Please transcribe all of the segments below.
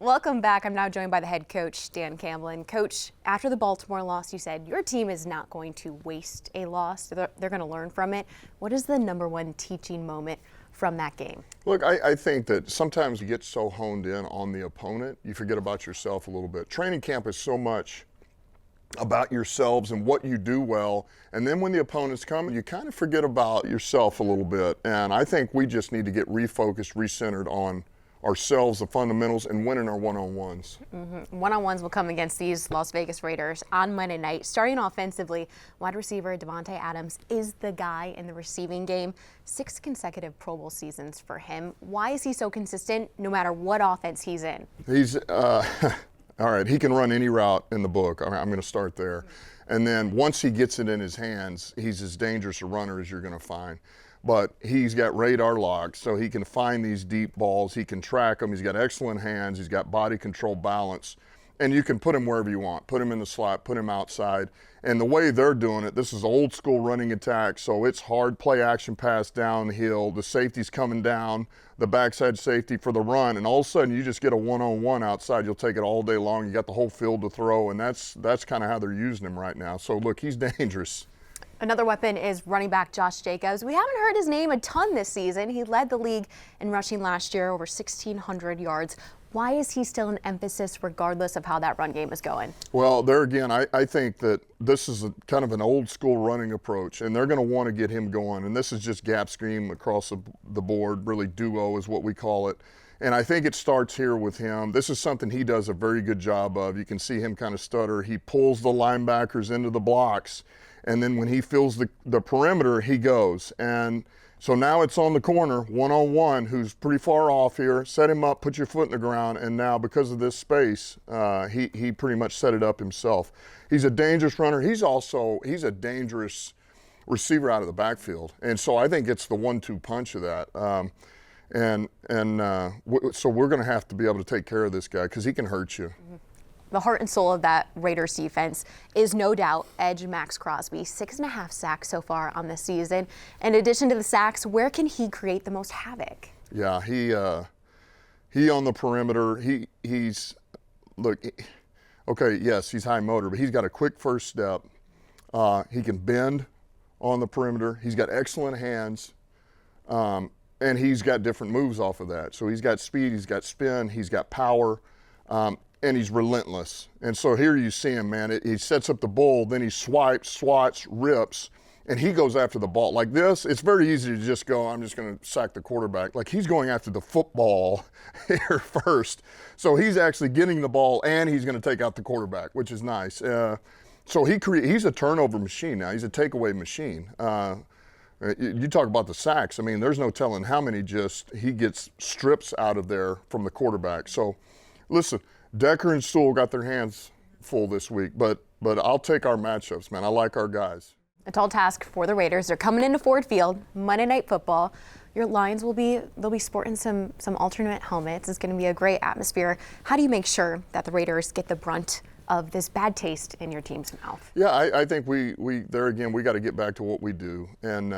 Welcome back. I'm now joined by the head coach, Dan Campbell. And Coach, after the Baltimore loss, you said your team is not going to waste a loss. They're going to learn from it. What is the number one teaching moment from that game? Look, I think that sometimes you get so honed in on the opponent, you forget about yourself a little bit. Training camp is so much about yourselves and what you do well, and then when the opponents come, you kind of forget about yourself a little bit. And I think we just need to get refocused, recentered on ourselves, the fundamentals, and winning our one-on-ones. One-on-ones will come against these Las Vegas Raiders on Monday night. Starting offensively, wide receiver Davante Adams is the guy in the receiving game. 6 consecutive Pro Bowl seasons for him. Why is he so consistent no matter what offense he's in? He's all right, he can run any route in the book. I'm going to start there. And then once he gets it in his hands, he's as dangerous a runner as you're going to find. But he's got radar locked, so he can find these deep balls. He can track them. He's got excellent hands. He's got body control, balance. And you can put him wherever you want. Put him in the slot, put him outside. And the way they're doing it, this is old school running attack, so it's hard play action pass downhill. The safety's coming down, the backside safety for the run, and all of a sudden you just get a one-on-one outside. You'll take it all day long. You got the whole field to throw, and that's kind of how they're using him right now. So look, he's dangerous. Another weapon is running back Josh Jacobs. We haven't heard his name a ton this season. He led the league in rushing last year, over 1,600 yards. Why is he still an emphasis regardless of how that run game is going? Well, there again, I think that this is kind of an old school running approach, and they're going to want to get him going. And this is just gap scheme across the board, really duo is what we call it. And I think it starts here with him. This is something he does a very good job of. You can see him kind of stutter. He pulls the linebackers into the blocks, and then when he feels the perimeter, he goes. And so now it's on the corner, one-on-one, who's pretty far off here. Set him up, put your foot in the ground, and now because of this space, he pretty much set it up himself. He's a dangerous runner. He's a dangerous receiver out of the backfield. And so I think it's the 1-2 punch of that. So we're going to have to be able to take care of this guy because he can hurt you. The heart and soul of that Raiders defense is no doubt edge Maxx Crosby. 6.5 sacks so far on the season. In addition to the sacks, where can he create the most havoc? Yeah, he on the perimeter. He's high motor, but he's got a quick first step. He can bend on the perimeter. He's got excellent hands. And he's got different moves off of that. So he's got speed, he's got spin, he's got power, and he's relentless. And so here you see him, man. He sets up the bull, then he swipes, swats, rips, and he goes after the ball. Like this, it's very easy to just go, I'm just going to sack the quarterback. Like he's going after the football here first. So he's actually getting the ball, and he's going to take out the quarterback, which is nice. So he's a turnover machine now. He's a takeaway machine. You talk about the sacks. I mean, there's no telling how many he gets strips out of there from the quarterback. So, listen, Decker and Sewell got their hands full this week, but I'll take our matchups, man. I like our guys. A tall task for the Raiders. They're coming into Ford Field, Monday Night Football. Your Lions they'll be sporting some alternate helmets. It's going to be a great atmosphere. How do you make sure that the Raiders get the brunt of this bad taste in your team's mouth? Yeah, I think we there again, we got to get back to what we do. And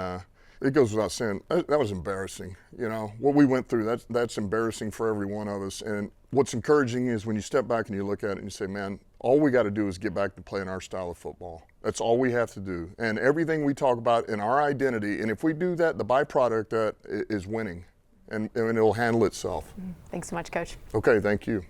it goes without saying, that was embarrassing. You know, what we went through, that's embarrassing for every one of us. And what's encouraging is when you step back and you look at it and you say, man, all we got to do is get back to playing our style of football. That's all we have to do. And everything we talk about in our identity, and if we do that, the byproduct that is winning, and it'll handle itself. Thanks so much, Coach. Okay, thank you.